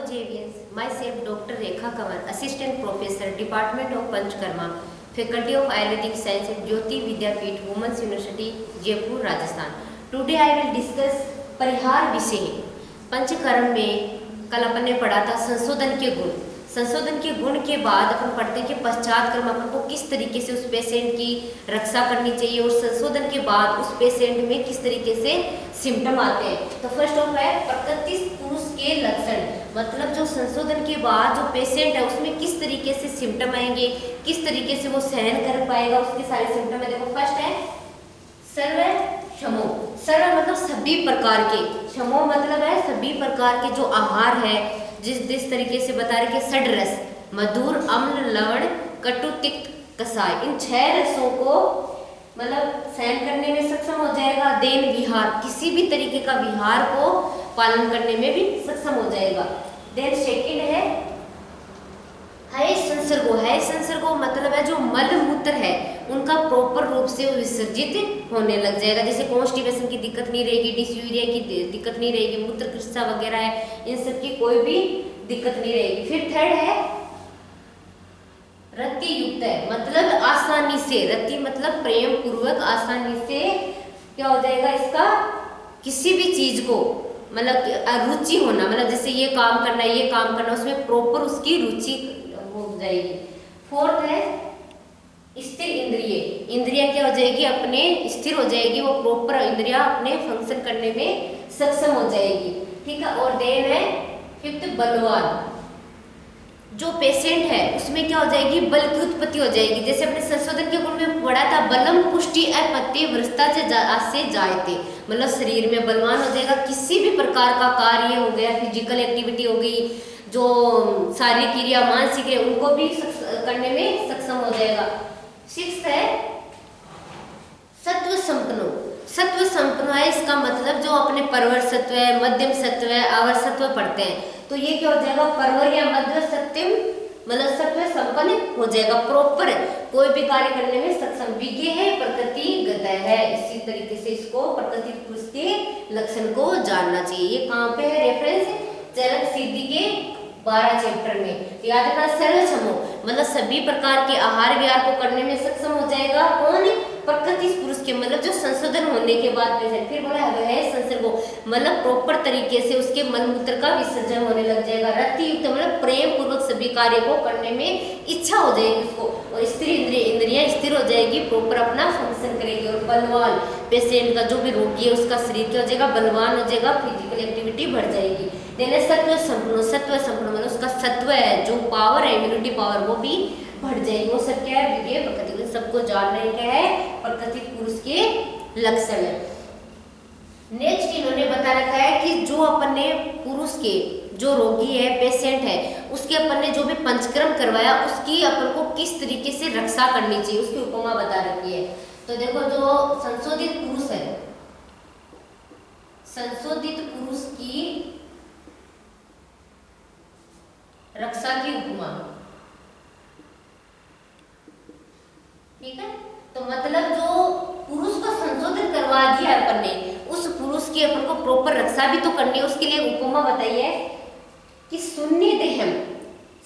JVS, myself Dr. Rekha Kanwar, Assistant Professor, Department of Panchkarma, Faculty of Ayurvedic Science at Jyoti Vidyapeeth, Women's University, Jaipur, Rajasthan. Today I will discuss परिहार विषय। पंचकर्म में कल अपन ने पढ़ा था संशोधन के गुण। संशोधन के गुण के बाद अपन पढ़ते हैं कि पश्चात कर्म अपन को किस तरीके से उस पेशेंट की रक्षा करनी चाहिए और संशोधन के बाद उस पेशेंट में किस तरीके से सिम्टम आते हैं। तो फर्स्ट ऑफ है प्रकृति पुरुष के लक्षण, मतलब जो संशोधन के बाद जो पेशेंट है उसमें किस तरीके से सिम्टम आएंगे, किस तरीके से वो सहन कर पाएगा, उसके सारे सिम्टम है। देखो फर्स्ट है सर्व क्षमो। सर्व मतलब सभी प्रकार के, क्षमो मतलब है सभी प्रकार के जो आहार है, जिस तरीके से बता रहे कि षड्रस मधुर अम्ल लवण कटु तिक्त कसाय, इन 6 रसों को मतलब सहन करने में सक्षम हो जाएगा। देन विहार, किसी भी तरीके का विहार को पालन करने में भी सक्षम हो जाएगा। देन सेकंड है है संसर्गो। है संसर्गो मतलब है जो मल मूत्र है उनका प्रॉपर रूप से विसर्जित होने लग जाएगा। जैसे कॉन्स्टिपेशन की दिक्कत नहीं रहेगी, डिस्यूरिया की दिक्कत नहीं रहेगी, मूत्र कृष्णा वगैरह है, इन सब की कोई भी दिक्कत नहीं रहेगी। फिर थर्ड है रति युक्त है, मतलब आसानी से, रति मतलब प्रेम पूर्वक आसानी से क्या हो जाएगा इसका किसी भी चीज को मतलब रुचि होना, मतलब जैसे ये काम करना है, ये काम करना, उसमें प्रॉपर उसकी रुचि हो जाएगी। फोर्थ है स्थिर इंद्रिय। इंद्रिया क्या हो जाएगी अपने स्थिर हो जाएगी, वो प्रॉपर इंद्रिया अपने फंक्शन करने में सक्षम हो जाएगी। ठीक है। और देन है फिफ्थ बलवान। जो पेशेंट है उसमें क्या हो जाएगी बल की उत्पत्ति हो जाएगी। जैसे अपने संशोधन के गुण में पढ़ा था बलम पुष्टि अपत्य वृष्टा से जायते, मतलब शरीर में बलवान हो जाएगा। किसी भी प्रकार का कार्य हो गया, फिजिकल एक्टिविटी हो गई, जो शारीरिक क्रिया मानसिक है उनको भी करने में सक्षम हो जाएगा। सिक्स्थ है सत्व संपन्नो। सत्व संपन्न है इसका मतलब जो अपने परवर सत्व है, मध्यम सत्व है, आवर सत्व पढ़ते हैं, तो ये क्या हो जाएगा परवर या मध्य सत्यम मतलब सत्व संपन्न हो जाएगा, प्रॉपर कोई भी कार्य करने में सक्षम। विज्ञ है प्रकृति गत है, इसी तरीके से इसको प्रकृति पुरुष के लक्षण को जानना चाहिए। ये कहाँ पे है रेफरेंस चरक सिद्धि के 12 चैप्टर में। याद रखना सर्व क्षमो मतलब सभी प्रकार के आहार विहार को करने में सक्षम हो जाएगा। कौन प्रकृति पुरुष के मतलब जो संशोधन होने के बाद पेशेंट। फिर बोला है संसर्गो मतलब प्रॉपर तरीके से उसके मल मूत्र का विसर्जन होने लग जाएगा। रति युक्त मतलब प्रेम पूर्वक सभी कार्य को करने में इच्छा हो जाएगी उसको, और स्त्री इंद्रियां स्थिर हो जाएगी, प्रॉपर अपना फंक्शन करेगी। और बलवान पेशेंट का जो भी रोगी है उसका शरीर क्या हो जाएगा बलवान हो जाएगा, फिजिकल एक्टिविटी बढ़ जाएगी। देने सत्व संपूर्ण। सत्व संपूर्ण मतलब उसका सत्व है जो पावर है इम्यूनिटी पावर वो भी बढ़ जाएगी। वो सब क्या है विज्ञ प्रकृति, सबको जान रहे क्या है प्रकृति पुरुष के लक्षण है। नेक्स्ट इन्होंने बता रखा है कि जो अपन ने पुरुष के जो रोगी है पेशेंट है उसके अपन ने जो भी पंचकर्म करवाया उसकी अपन को किस तरीके से रक्षा करनी चाहिए उसकी उपमा बता रखी है। तो देखो जो संशोधित पुरुष है, संशोधित पुरुष की रक्षा की उपमा, ठीक है। तो मतलब जो पुरुष को संशोधन करवा दिया अपन ने उस पुरुष की अपन को प्रॉपर रक्षा भी तो करनी है। उसके लिए उपमा बताइए कि शून्य देहम।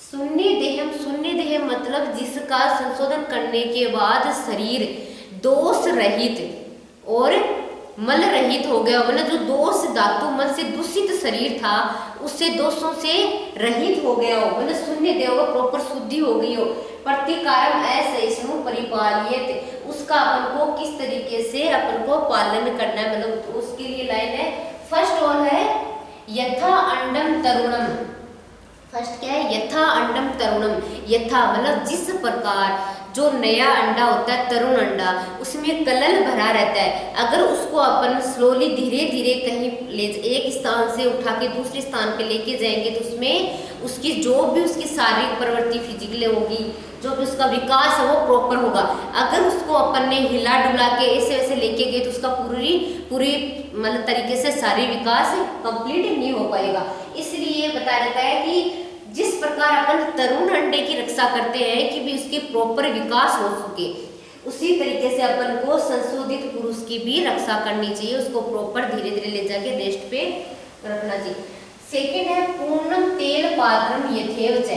शून्य देहम, शून्य देह मतलब जिसका संशोधन करने के बाद शरीर दोष रहित और मल रहित हो गया, मतलब जो दोष धातु मल से दूषित शरीर था उससे दोषों से रहित हो गया हो, मतलब शून्य देह हो, प्रॉपर शुद्धि हो गई हो। प्रतिकारम असहिष्णु परिपालियत, उसका अपन को किस तरीके से अपन को पालन करना है, मतलब उसके लिए लाइन है फर्स्ट वन है यथा अंडम तरुणम। फर्स्ट क्या है यथा अंडम तरुणम। यथा मतलब जिस प्रकार जो नया अंडा होता है तरुण अंडा उसमें कलल भरा रहता है, अगर उसको अपन स्लोली धीरे धीरे कहीं ले एक स्थान से उठा के दूसरे स्थान पे लेके जाएंगे तो उसमें उसकी जो भी उसकी शारीरिक प्रवृत्ति फिजिकल होगी, जो भी उसका विकास है वो प्रॉपर होगा। अगर उसको अपन ने हिला डुला के ऐसे वैसे लेके गए तो उसका पूरी मतलब तरीके से शारीरिक विकास कंप्लीट नहीं हो पाएगा। इसलिए बता रहता है कि जिस प्रकार अपन तरुण अंडे की रक्षा करते हैं कि भी उसके प्रॉपर विकास हो सके, उसी तरीके से अपन को संशोधित पुरुष की भी रक्षा करनी चाहिए, उसको प्रॉपर धीरे धीरे ले जाके रेस्ट पे रखना चाहिए। सेकेंड है पूर्णम तेल पात्रम यथेव च।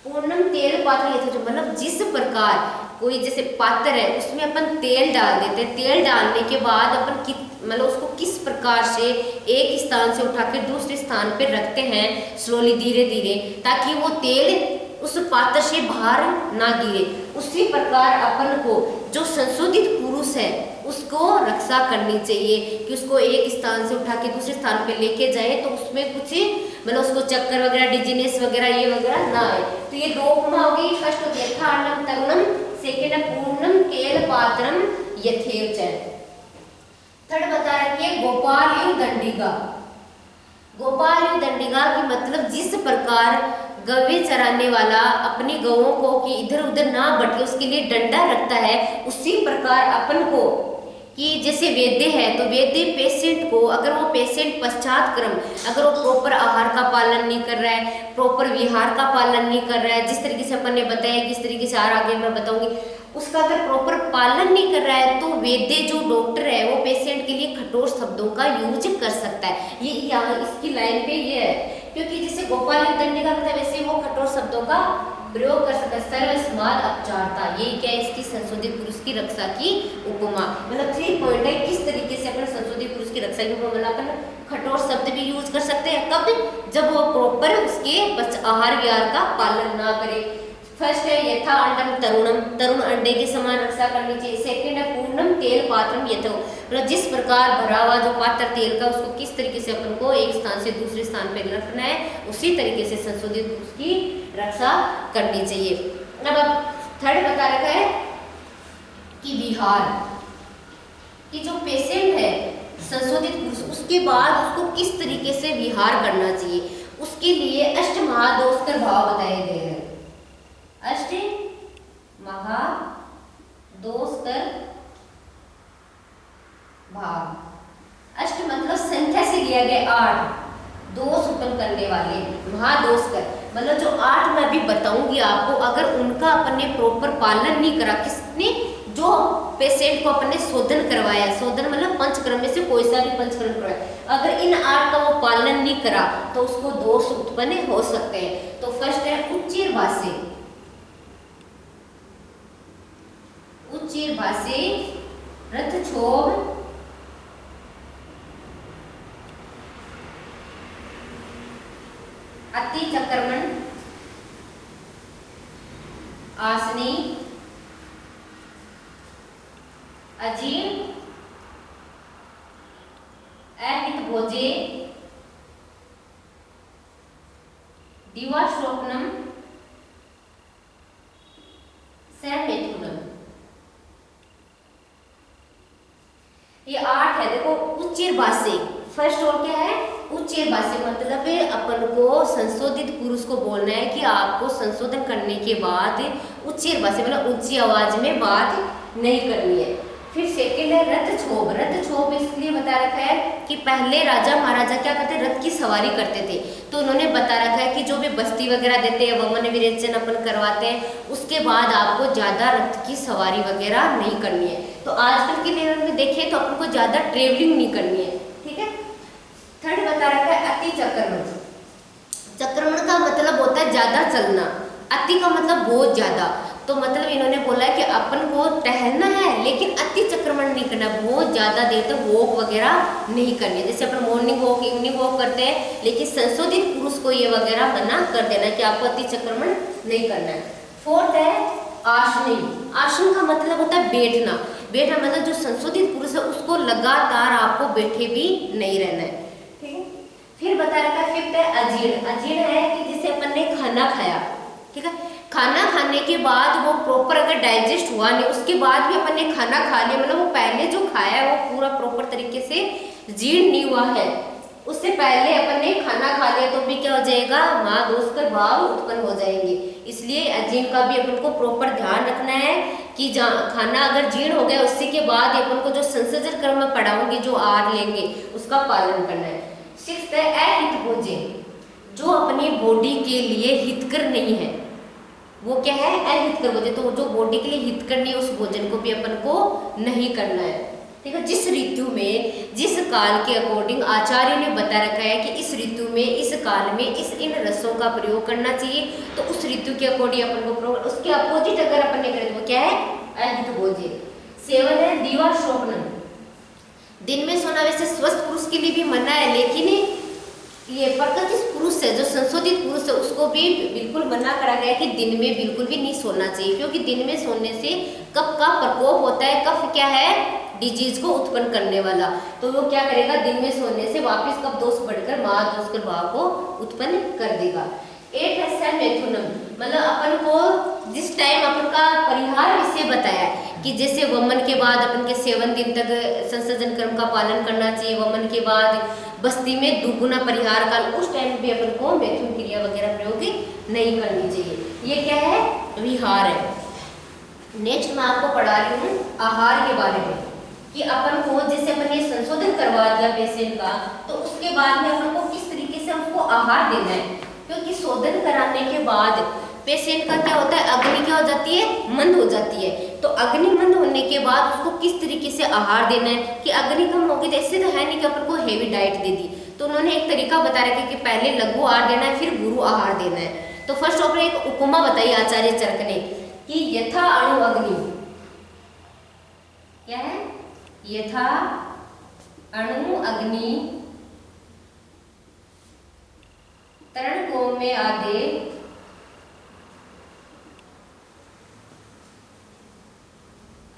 पूर्णम तेल पात्र यथेव च मतलब जिस प्रकार कोई जैसे पात्र है उसमें अपन तेल डाल देते हैं, तेल डालने के बाद अपन मतलब उसको किस प्रकार से एक स्थान से उठा के दूसरे स्थान पे रखते हैं स्लोली धीरे धीरे, ताकि वो तेल उस पात्र से बाहर ना गिरे। उसी प्रकार अपन को जो संशोधित पुरुष है उसको रक्षा करनी चाहिए कि उसको एक स्थान से उठा के दूसरे स्थान पे लेके जाए तो उसमें कुछ मतलब उसको चक्कर वगैरह डिजीनेस वगैरह ये वगैरह ना आए। तो ये दो उपमा हो गई। फर्स्ट हो गया यथार्णम तरुणम, सेकेंड है पूर्णम केल पात्रम यथेव च। थर्ड बता रखिए गोपाल एवं दंडिका। गोपाल एवं दंडिका की मतलब जिस प्रकार गवे चराने वाला अपनी गवों को कि इधर उधर ना भटके उसके लिए डंडा रखता है, उसी प्रकार अपन को कि जैसे वैद्य है तो वैद्य पेशेंट को अगर वो पेशेंट पश्चात क्रम अगर वो प्रॉपर आहार का पालन नहीं कर रहा है, प्रॉपर विहार का पालन नहीं कर रहा है, जिस तरीके से अपन ने बताया किस तरीके से और आगे मैं बताऊंगी, उसका अगर प्रॉपर पालन नहीं कर रहा है तो वैद्य जो डॉक्टर है वो पेशेंट के लिए कठोर शब्दों का यूज कर सकता है। ये यहाँ इसकी लाइन पे ये है, क्योंकि जैसे गोपाल दंडिका का मतलब वैसे वो कठोर शब्दों का प्रयोग कर सकता है। सर्वस्माद अपचारता, ये क्या है इसकी संशोधित पुरुष की रक्षा की उपमा। मतलब 3 पॉइंट है किस तरीके से अपन संशोधित पुरुष की रक्षा की उपमा मतलब अपन कठोर शब्द भी यूज कर सकते हैं, कब जब वो प्रॉपर उसके आहार विहार का पालन ना करे। फर्स्ट है यथा अंडम तरुणम, तरुण अंडे के समान रक्षा करनी चाहिए। सेकंड है पूर्णम तेल पात्रम यथो, मतलब जिस प्रकार भरा हुआ जो पात्र तेल का उसको किस तरीके से अपन को एक स्थान से दूसरे स्थान पे रखना है, उसी तरीके से संशोधित उसकी रक्षा करनी चाहिए। अब थर्ड बता रखा है कि विहार, कि जो पेशेंट है संशोधित पुरुष उसके बाद उसको किस तरीके से विहार करना चाहिए, उसके लिए अष्ट महादोष कर भाव बताए गए हैं। अष्ट महादोष कर भाव, अष्ट मतलब संख्या से लिया गया 8 दोष उत्पन्न करने वाले, महादोष कर मतलब जो 8 मैं भी बताऊंगी आपको, अगर उनका अपन ने प्रॉपर पालन नहीं करा, किसने जो पेशेंट को अपन ने शोधन करवाया, शोधन मतलब पंचकर्म में से कोई सा भी पंचकर्म करवाया, अगर इन 8 का वो पालन नहीं करा तो उसको दोष उत्पन्न हो सकते हैं। तो फर्स्ट है उच्चीर भाष्य, उच्चीर भाष्य रथक्षोभ अति चक्रमण आसनी अजीर्ण अहित भोजे दिवाश्रोपनम सैमेथुनम। ये 8 है। देखो उच्चीर भाष्य फर्स्ट और क्या है उच्चीर भाष्य मतलब अपन को संशोधित पुरुष को बोलना है कि आपको संशोधन करने के बाद उच्चीर भाष्य मतलब ऊंची आवाज में बात नहीं करनी है। फिर सेकंड है रथक्षोभ, रथक्षोभ इसलिए बता रखा है कि पहले राजा महाराजा क्या करते रथ की सवारी करते थे, तो उन्होंने बता रखा है कि जो भी बस्ती वगैरह देते हैं वमन विरेचन अपन करवाते हैं, उसके बाद आपको ज्यादा रथ की सवारी वगैरह नहीं करनी है। तो आजकल के लेवल में देखें तो अपन को ज्यादा ट्रेवलिंग नहीं करनी है, ठीक है। थर्ड बता रखा है अति चक्रमण, चक्रमण का मतलब होता है ज्यादा चलना, अति का मतलब बहुत ज्यादा, तो मतलब इन्होंने बोला है कि अपन को टहलना है लेकिन अति चक्रमण नहीं करना, बहुत ज्यादा देर तक वॉक वगैरह नहीं करनी है। जैसे अपन मॉर्निंग वॉक इवनिंग वॉक करते हैं, लेकिन संशोधित पुरुष को ये वगैरह मना कर देना कि आपको अति चक्रमण नहीं करना है। फोर्थ है आसनी, आसन का मतलब होता है बैठना, बैठना मतलब जो संशोधित पुरुष है उसको लगातार आपको बैठे भी नहीं रहना है, ठीक है। फिर बता रखा है फिफ्थ है अजीर्ण, अजीर्ण है कि जिसे अपन ने खाना खाया, ठीक है, खाना खाने के बाद वो प्रॉपर अगर डाइजेस्ट हुआ नहीं, उसके बाद भी अपन ने खाना खा लिया मतलब वो पहले जो खाया है वो पूरा प्रॉपर तरीके से जीर्ण नहीं हुआ है, उससे पहले अपन ने खाना खा लिया तो भी क्या हो जाएगा महादोष का भाव उत्पन्न हो जाएंगे। इसलिए अजीर्ण का भी अपन को प्रॉपर ध्यान रखना है कि खाना अगर जीर्ण हो गया उससे के बाद अपन को जो संसर्जन कर्म में पढ़ाऊंगी जो आहार लेंगे उसका पालन करना है। सिक्स्थ है अहित भोजन, जो अपनी बॉडी के लिए हितकर नहीं है वो क्या है अहितकर भोजन, तो जो बॉडी के लिए हितकर नहीं है उस भोजन को भी अपन को नहीं करना है, ठीक है। जिस ऋतु में, जिस काल के अकॉर्डिंग आचार्य ने बता रखा है कि इस ऋतु में, इस काल में इन रसों का प्रयोग करना चाहिए, तो उस ऋतु के अकॉर्डिंग अपन को उसके अपोजिट अगर अपन ने करें तो वो क्या है, अहित भोज्य। सेवन है दीवा स्वप्न। दिन में सोना वैसे स्वस्थ पुरुष के लिए भी मना है, लेकिन ये प्रकृति पुरुष है, जो संशोधित पुरुष है, उसको भी बिल्कुल मना करा गया है कि दिन में बिल्कुल भी नहीं सोना चाहिए, क्योंकि दिन में सोने से कफ का प्रकोप होता है। कफ क्या है, डिजीज को उत्पन्न करने वाला, तो वो क्या करेगा, दिन में सोने से वापस कफ दोष बढ़कर महादोष प्रभाव को उत्पन्न कर देगा। 8 है मैथुनम, मतलब अपन को जिस टाइम अपन का परिहार विषय बताया कि जैसे वमन के बाद अपन के 7 दिन तक संसर्जन क्रम का पालन करना चाहिए, वमन के बाद बस्ती में दुगुना परिहार काल, उस टाइम भी अपन को मैथुन क्रिया वगैरह प्रयोग नहीं करनी चाहिए। ये क्या है, विहार है। नेक्स्ट मैं आपको पढ़ा रही हूँ आहार के बारे में, कि अपन को जैसे अपन ये संशोधन करवा दिया पेशेंट का, तो उसके बाद में अपन को किस तरीके से हमको आहार देना है, क्योंकि शोधन कराने के बाद पेशेंट का क्या होता है, अग्नि क्या हो जाती है, मंद हो जाती है। तो अग्नि मंद होने के बाद उसको किस तरीके से आहार देना है, कि अग्नि कम होगी तो ऐसे तो है नहीं कि अपन को हेवी डाइट दे दी, तो उन्होंने एक तरीका बता रखा है कि पहले लघु आहार देना है, फिर गुरु आहार देना है। तो फर्स्ट ऑफ ऑल एक उपमा बताई आचार्य चरक ने कि यथा अणु अग्नि, क्या है, यथा अणु अग्नि तरण गोम्य आदि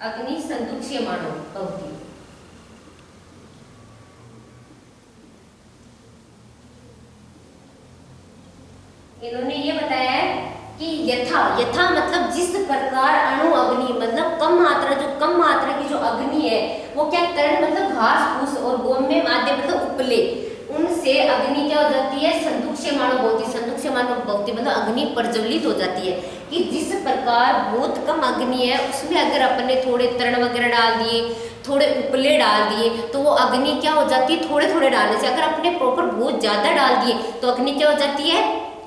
अग्नि संदुक्ष्यमाणो भवति। इन्होंने ये बताया है कि यथा, यथा मतलब जिस प्रकार अणु अग्नि, मतलब कम मात्रा, जो कम मात्रा की जो अग्नि है वो क्या तरण मतलब घास फूस, और गोम्य माध्य मतलब उपले, उनसे अग्नि क्या हो जाती है, संदुक्ष्यमाणो भवति। संदुक्ष्यमाणो भवति मतलब अग्नि प्रज्वलित हो जाती है, कि जिस प्रकार बहुत कम अग्नि है उसमें अगर अपन ने थोड़े तरण वगैरह डाल दिए, थोड़े उपले डाल दिए, तो वो अग्नि क्या हो जाती है, थोड़े थोड़े डालने से। अगर अपने प्रॉपर बहुत ज्यादा डाल दिए तो अग्नि क्या हो जाती है,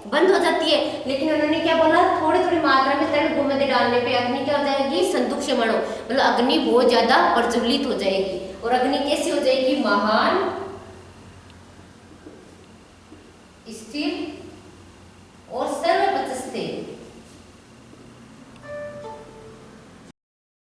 बंद हो जाती है। लेकिन उन्होंने क्या बोला, थोड़ी थोड़ी मात्रा में तरण गोमय डालने पे अग्नि क्या हो जाएगी, संदुक्ष्यमाणो मतलब अग्नि बहुत ज्यादा प्रज्वलित हो जाएगी। और अग्नि कैसी हो जाएगी, महान, स्थिर